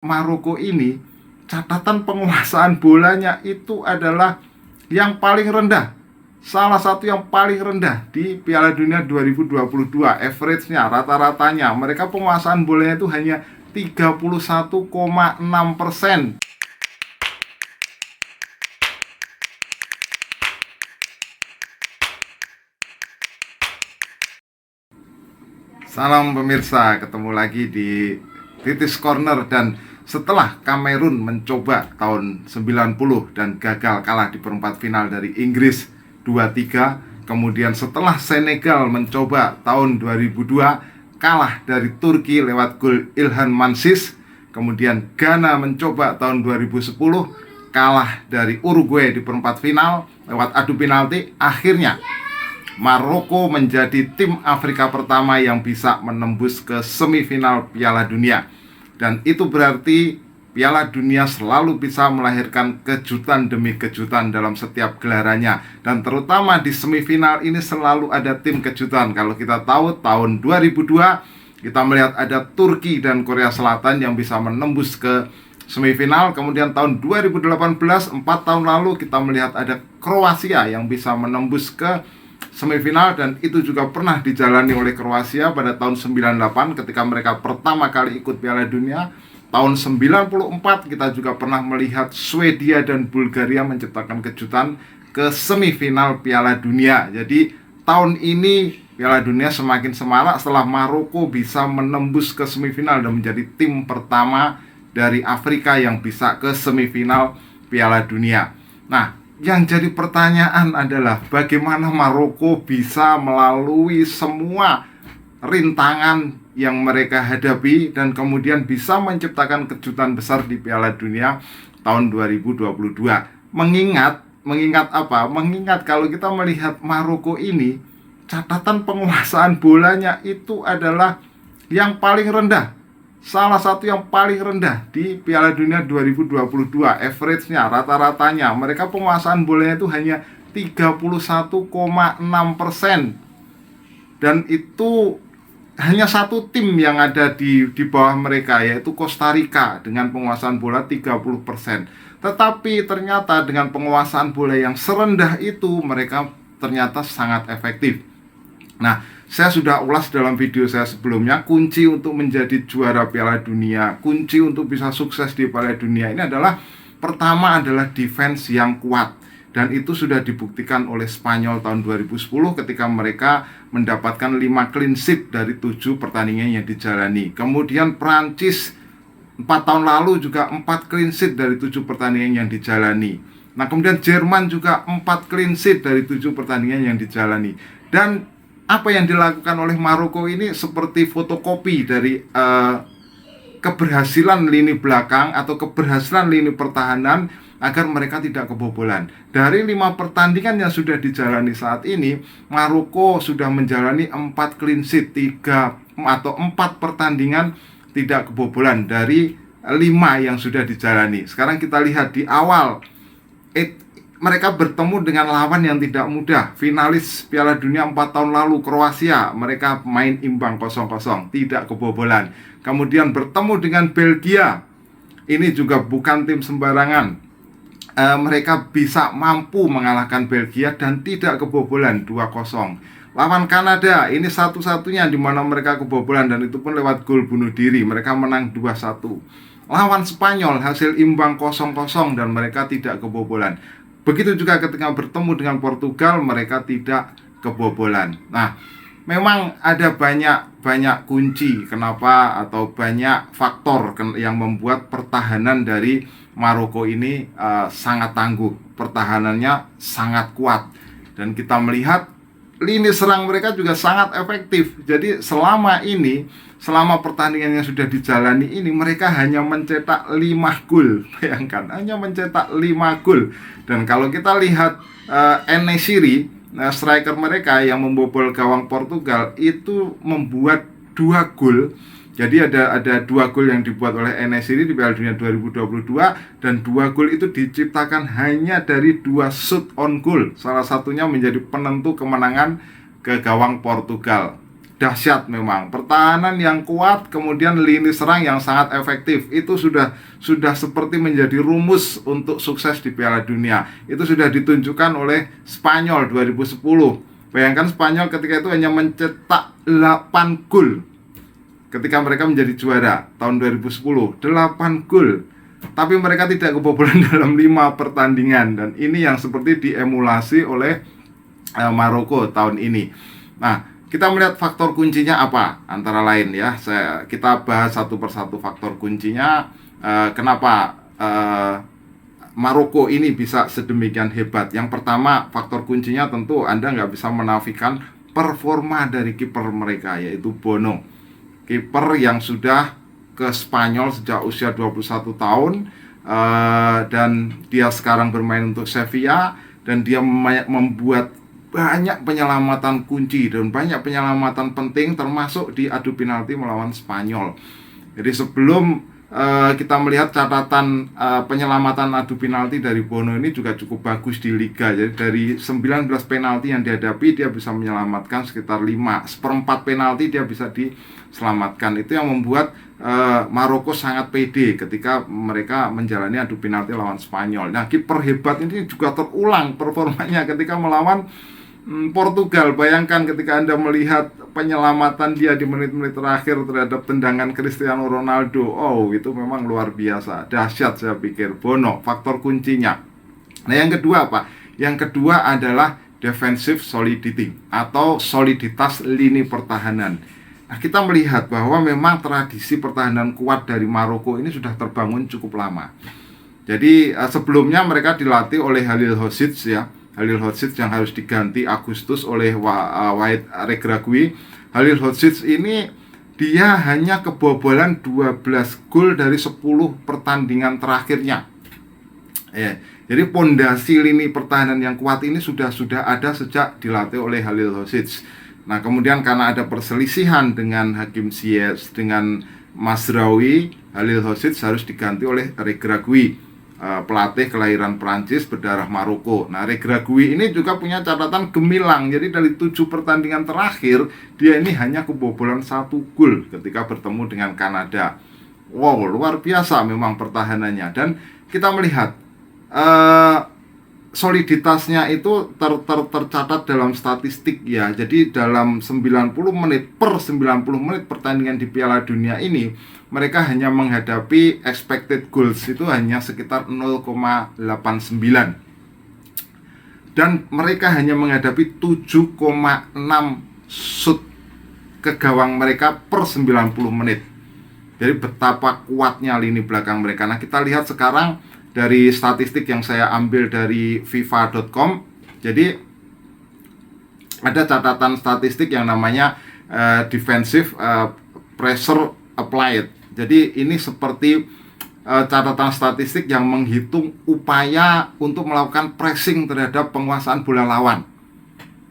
Maroko ini, catatan penguasaan bolanya itu adalah yang paling rendah. Salah satu yang paling rendah di Piala Dunia 2022. Average-nya, rata-ratanya, mereka penguasaan bolanya itu hanya 31,6%. Salam pemirsa, ketemu lagi di Titis Corner. Dan setelah Kamerun mencoba tahun 90 dan gagal kalah di perempat final dari Inggris 2-3, kemudian setelah Senegal mencoba tahun 2002 kalah dari Turki lewat gol Ilhan Mansis, kemudian Ghana mencoba tahun 2010 kalah dari Uruguay di perempat final lewat adu penalti, akhirnya Maroko menjadi tim Afrika pertama yang bisa menembus ke semifinal Piala Dunia. Dan itu berarti Piala Dunia selalu bisa melahirkan kejutan demi kejutan dalam setiap gelarannya. Dan terutama di semifinal ini selalu ada tim kejutan. Kalau kita tahu tahun 2002 kita melihat ada Turki dan Korea Selatan yang bisa menembus ke semifinal. Kemudian tahun 2018, 4 tahun lalu, kita melihat ada Kroasia yang bisa menembus ke semifinal, dan itu juga pernah dijalani oleh Kroasia pada tahun 98 ketika mereka pertama kali ikut Piala Dunia. Tahun 94 kita juga pernah melihat Swedia dan Bulgaria menciptakan kejutan ke semifinal Piala Dunia. Jadi tahun ini Piala Dunia semakin semarak setelah Maroko bisa menembus ke semifinal dan menjadi tim pertama dari Afrika yang bisa ke semifinal Piala Dunia. Nah, yang jadi pertanyaan adalah bagaimana Maroko bisa melalui semua rintangan yang mereka hadapi dan kemudian bisa menciptakan kejutan besar di Piala Dunia tahun 2022. Mengingat apa? Mengingat kalau kita melihat Maroko ini, catatan penguasaan bolanya itu adalah yang paling rendah. Salah satu yang paling rendah di Piala Dunia 2022. Average-nya, rata-ratanya, mereka penguasaan bolanya itu hanya 31,6%. Dan itu hanya satu tim yang ada di bawah mereka, yaitu Costa Rica dengan penguasaan bola 30%. Tetapi ternyata dengan penguasaan bola yang serendah itu, mereka ternyata sangat efektif. Nah, saya sudah ulas dalam video saya sebelumnya, kunci untuk menjadi juara Piala Dunia, kunci untuk bisa sukses di Piala Dunia ini adalah, pertama adalah defense yang kuat. Dan itu sudah dibuktikan oleh Spanyol tahun 2010 ketika mereka mendapatkan 5 clean sheet dari 7 pertandingan yang dijalani. Kemudian Prancis 4 tahun lalu juga 4 clean sheet dari 7 pertandingan yang dijalani. Nah, kemudian Jerman juga 4 clean sheet dari 7 pertandingan yang dijalani. Dan apa yang dilakukan oleh Maroko ini seperti fotokopi dari keberhasilan lini belakang atau keberhasilan lini pertahanan agar mereka tidak kebobolan. Dari 5 pertandingan yang sudah dijalani saat ini, Maroko sudah menjalani 4 clean sheet, 3 atau 4 pertandingan tidak kebobolan dari 5 yang sudah dijalani. Sekarang kita lihat di awal, mereka bertemu dengan lawan yang tidak mudah, finalis Piala Dunia 4 tahun lalu, Kroasia. Mereka main imbang 0-0, tidak kebobolan. Kemudian bertemu dengan Belgia, ini juga bukan tim sembarangan. Mereka bisa mampu mengalahkan Belgia dan tidak kebobolan, 2-0. Lawan Kanada, ini satu-satunya di mana mereka kebobolan, dan itu pun lewat gol bunuh diri. Mereka menang 2-1. Lawan Spanyol, hasil imbang 0-0 dan mereka tidak kebobolan. Begitu juga ketika bertemu dengan Portugal, mereka tidak kebobolan. Nah, memang ada banyak kunci kenapa, atau banyak faktor yang membuat pertahanan dari Maroko ini sangat tangguh. Pertahanannya sangat kuat. Dan kita melihat lini serang mereka juga sangat efektif. Jadi selama pertandingan yang sudah dijalani ini, mereka hanya mencetak 5 gol. Bayangkan, hanya mencetak 5 gol. Dan kalau kita lihat En-Nesyri, striker mereka yang membobol gawang Portugal, itu membuat 2 gol. Jadi ada 2 gol yang dibuat oleh En-Nesyri di Piala Dunia 2022, dan 2 gol itu diciptakan hanya dari 2 shoot on goal. Salah satunya menjadi penentu kemenangan ke gawang Portugal. dahsyat memang. Pertahanan yang kuat, kemudian lini serang yang sangat efektif. Itu sudah seperti menjadi rumus untuk sukses di Piala Dunia. Itu sudah ditunjukkan oleh Spanyol 2010. Bayangkan Spanyol ketika itu hanya mencetak 8 gol ketika mereka menjadi juara tahun 2010. 8 gol. Tapi mereka tidak kebobolan dalam 5 pertandingan. Dan ini yang seperti diemulasi oleh Maroko tahun ini. Nah, kita melihat faktor kuncinya apa? Antara lain ya, kita bahas satu persatu faktor kuncinya. Kenapa Maroko ini bisa sedemikian hebat? Yang pertama, faktor kuncinya tentu Anda nggak bisa menafikan performa dari kiper mereka, yaitu Bono. Kiper yang sudah ke Spanyol sejak usia 21 tahun, dan dia sekarang bermain untuk Sevilla, dan dia membuat banyak penyelamatan kunci dan banyak penyelamatan penting, termasuk di adu penalti melawan Spanyol. Jadi sebelum kita melihat catatan penyelamatan adu penalti dari Bono ini juga cukup bagus di Liga. Jadi dari 19 penalti yang dihadapi, dia bisa menyelamatkan sekitar 5 seperempat penalti dia bisa diselamatkan. Itu yang membuat Maroko sangat pede ketika mereka menjalani adu penalti lawan Spanyol. Nah, kiper hebat ini juga terulang performanya ketika melawan Portugal. Bayangkan ketika Anda melihat penyelamatan dia di menit-menit terakhir terhadap tendangan Cristiano Ronaldo. Oh, itu memang luar biasa, dahsyat saya pikir. Bono, faktor kuncinya. Nah, yang kedua apa? Yang kedua adalah defensive solidity atau soliditas lini pertahanan. Nah, kita melihat bahwa memang tradisi pertahanan kuat dari Maroko ini sudah terbangun cukup lama. Jadi sebelumnya mereka dilatih oleh Halilhodžić ya. Halilhodžić yang harus diganti Agustus oleh Wahid Regragui. Halilhodžić ini dia hanya kebobolan 12 gol dari 10 pertandingan terakhirnya. Jadi pondasi lini pertahanan yang kuat ini sudah ada sejak dilatih oleh Halilhodžić. Nah, kemudian karena ada perselisihan dengan Hakim Ziyech, dengan Mazraoui, Halilhodžić harus diganti oleh Regragui, pelatih kelahiran Prancis berdarah Maroko. Nah, Regragui ini juga punya catatan gemilang. Jadi dari 7 pertandingan terakhir, dia ini hanya kebobolan 1 gol ketika bertemu dengan Kanada. Wow, luar biasa memang pertahanannya. Dan kita melihat soliditasnya itu tercatat dalam statistik ya. Jadi dalam 90 menit pertandingan di Piala Dunia ini, mereka hanya menghadapi expected goals itu hanya sekitar 0,89. Dan mereka hanya menghadapi 7,6 shoot ke gawang mereka per 90 menit. Jadi betapa kuatnya lini belakang mereka. Nah, kita lihat sekarang dari statistik yang saya ambil dari FIFA.com. Jadi ada catatan statistik yang namanya defensive pressure applied. Jadi ini seperti catatan statistik yang menghitung upaya untuk melakukan pressing terhadap penguasaan bola lawan.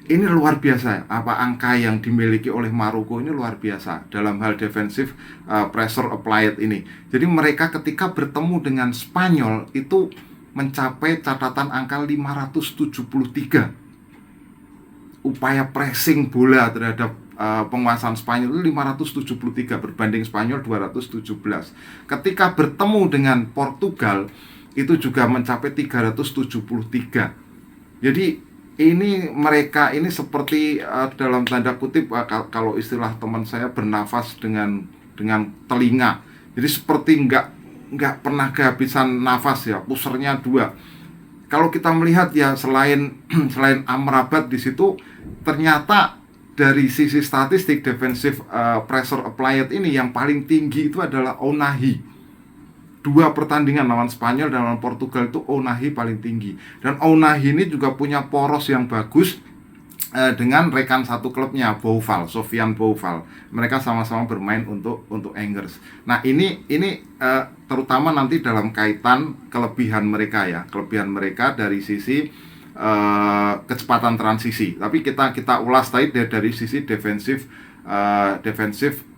Ini luar biasa, apa angka yang dimiliki oleh Maroko ini luar biasa dalam hal defensive pressure applied ini. Jadi mereka ketika bertemu dengan Spanyol itu mencapai catatan angka 573. Upaya pressing bola terhadap penguasaan Spanyol itu 573 berbanding Spanyol 217. Ketika bertemu dengan Portugal itu juga mencapai 373. Jadi ini mereka ini seperti dalam tanda kutip kalau istilah teman saya bernafas dengan telinga. Jadi seperti nggak pernah kehabisan nafas ya, pusernya 2. Kalau kita melihat ya selain Amrabat di situ, ternyata dari sisi statistik defensive pressure applied ini yang paling tinggi itu adalah Ounahi. 2 pertandingan lawan Spanyol dan lawan Portugal itu Ounahi paling tinggi. Dan Ounahi ini juga punya poros yang bagus dengan rekan satu klubnya, Boufal, Sofiane Boufal. Mereka sama-sama bermain untuk Angers. Nah, ini terutama nanti dalam kaitan kelebihan mereka ya, kelebihan mereka dari sisi kecepatan transisi. Tapi kita ulas tadi dari sisi defensive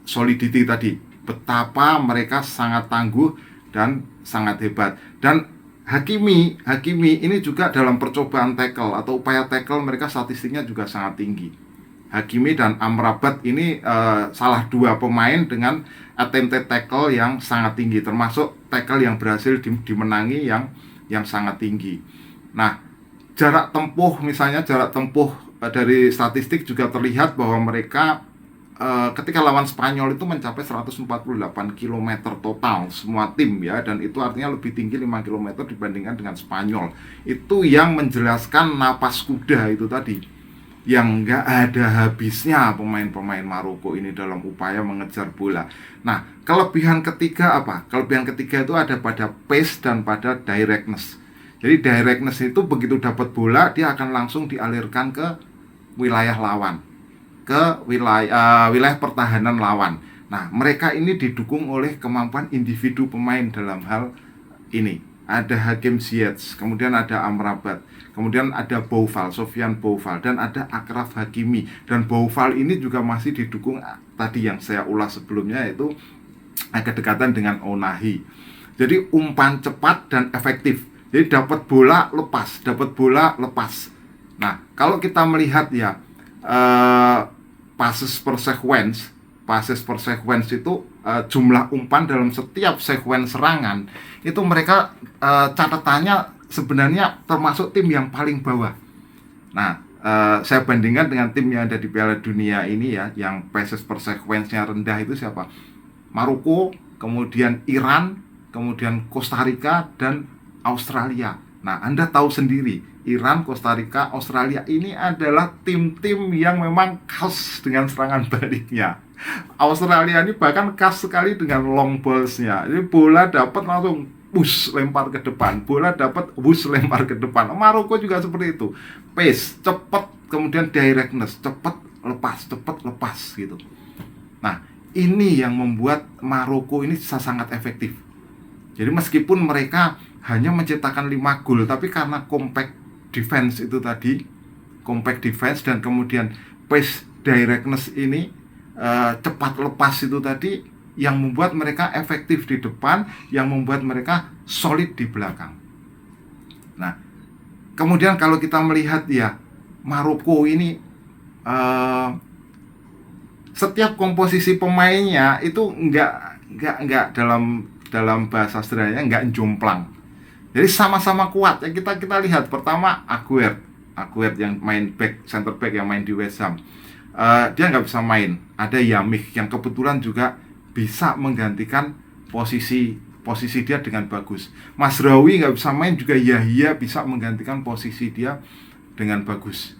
solidity tadi. Betapa mereka sangat tangguh dan sangat hebat. Dan Hakimi ini juga dalam percobaan tackle atau upaya tackle mereka statistiknya juga sangat tinggi. Hakimi dan Amrabat ini salah dua pemain dengan attempted tackle yang sangat tinggi, termasuk tackle yang berhasil dimenangi yang sangat tinggi. Nah, jarak tempuh dari statistik juga terlihat bahwa mereka ketika lawan Spanyol itu mencapai 148 km total semua tim ya, dan itu artinya lebih tinggi 5 km dibandingkan dengan Spanyol. Itu yang menjelaskan napas kuda itu tadi, yang nggak ada habisnya pemain-pemain Maroko ini dalam upaya mengejar bola. Nah, kelebihan ketiga apa? Kelebihan ketiga itu ada pada pace dan pada directness. Jadi directness itu begitu dapat bola dia akan langsung dialirkan ke wilayah lawan, ke wilayah pertahanan lawan. Nah, mereka ini didukung oleh kemampuan individu pemain dalam hal ini. Ada Hakim Ziyech, kemudian ada Amrabat, kemudian ada Boufal, Sofiane Boufal, dan ada Achraf Hakimi. Dan Boufal ini juga masih didukung tadi yang saya ulas sebelumnya, yaitu kedekatan dengan Ounahi. Jadi umpan cepat dan efektif. Jadi dapat bola lepas, dapat bola lepas. Nah, kalau kita melihat ya passes per sequence itu jumlah umpan dalam setiap sequence serangan itu mereka catatannya sebenarnya termasuk tim yang paling bawah. Nah, saya bandingkan dengan tim yang ada di Piala Dunia ini ya, yang passes per sequence-nya rendah itu siapa? Maroko, kemudian Iran, kemudian Costa Rica dan Australia. Nah, Anda tahu sendiri, Iran, Costa Rica, Australia ini adalah tim-tim yang memang khas dengan serangan baliknya. Australia ini bahkan khas sekali dengan long balls-nya. Jadi bola dapat langsung push lempar ke depan, bola dapat push lempar ke depan. Maroko juga seperti itu. Pace, cepat, kemudian directness, cepat lepas gitu. Nah, ini yang membuat Maroko ini sangat efektif. Jadi meskipun mereka hanya menciptakan 5 gol, tapi karena compact defense itu tadi, compact defense dan kemudian pace directness ini, cepat lepas itu tadi, yang membuat mereka efektif di depan, yang membuat mereka solid di belakang. Nah, kemudian kalau kita melihat ya, Maroko ini setiap komposisi pemainnya itu enggak dalam bahasa sederhananya enggak jomplang. Jadi sama-sama kuat. Ya, kita lihat pertama Aguerd yang main center back yang main di West Ham. Dia nggak bisa main. Ada Yamik yang kebetulan juga bisa menggantikan posisi dia dengan bagus. Mazraoui nggak bisa main, juga Yahya bisa menggantikan posisi dia dengan bagus.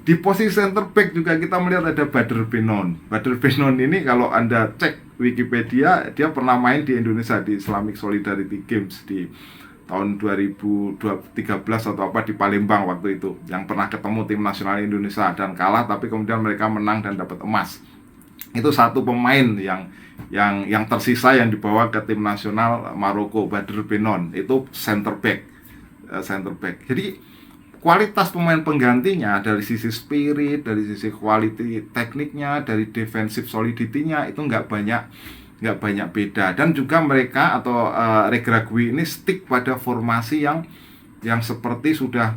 Di posisi center back juga kita melihat ada Badr Benon. Badr Benon ini kalau Anda cek Wikipedia, dia pernah main di Indonesia di Islamic Solidarity Games di tahun 2013 atau apa di Palembang waktu itu, yang pernah ketemu tim nasional Indonesia dan kalah, tapi kemudian mereka menang dan dapat emas. Itu satu pemain yang tersisa yang dibawa ke tim nasional Maroko, Badr Benon, itu center back. Jadi kualitas pemain penggantinya dari sisi spirit, dari sisi quality tekniknya, dari defensive solidity-nya itu nggak banyak beda. Dan juga mereka atau Regragui ini stick pada formasi yang seperti sudah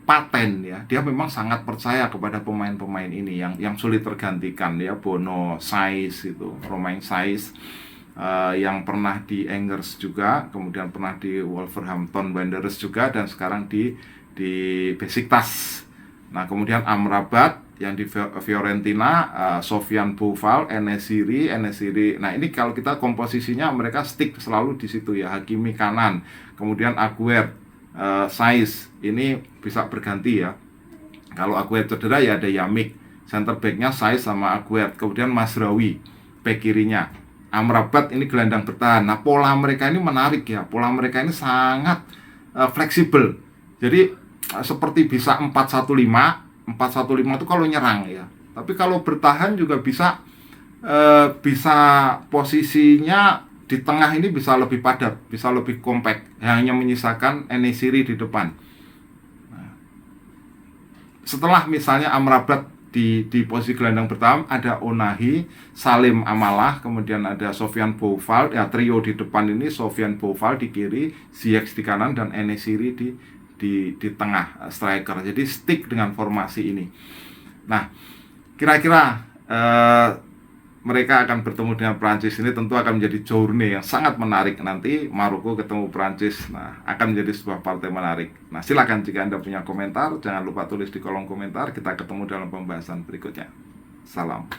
paten ya. Dia memang sangat percaya kepada pemain-pemain ini yang sulit tergantikan ya. Bono, Saiss itu, Romain Saiss yang pernah di Angers juga, kemudian pernah di Wolverhampton Wanderers juga, dan sekarang di Besiktas. Nah, kemudian Amrabat yang di Fiorentina, Sofiane Boufal, Enesiri. Nah, ini kalau kita komposisinya mereka stick selalu di situ ya. Hakimi kanan, kemudian Aguerd, Saiss ini bisa berganti ya. Kalau Aguerd cedera ya ada Yamik, center backnya Saiss sama Aguerd, kemudian Mazraoui back kirinya, Amrabat ini gelandang bertahan. Nah, pola mereka ini menarik ya. Pola mereka ini sangat fleksibel. Jadi seperti bisa 4-1-5 itu kalau nyerang ya. Tapi kalau bertahan juga bisa posisinya di tengah ini bisa lebih padat, bisa lebih kompak, hanya menyisakan Enesiri di depan. Nah, setelah misalnya Amrabat di posisi gelandang pertama, ada Ounahi, Salim Amalah, kemudian ada Sofiane Boufal. Ya, trio di depan ini Sofiane Boufal di kiri, Ziyech di kanan, dan Enesiri di tengah striker. Jadi stick dengan formasi ini. Nah, kira-kira mereka akan bertemu dengan Prancis ini tentu akan menjadi journey yang sangat menarik nanti. Maroko ketemu Prancis, nah akan menjadi sebuah partai menarik. Nah, silakan jika Anda punya komentar, jangan lupa tulis di kolom komentar. Kita ketemu dalam pembahasan berikutnya. Salam.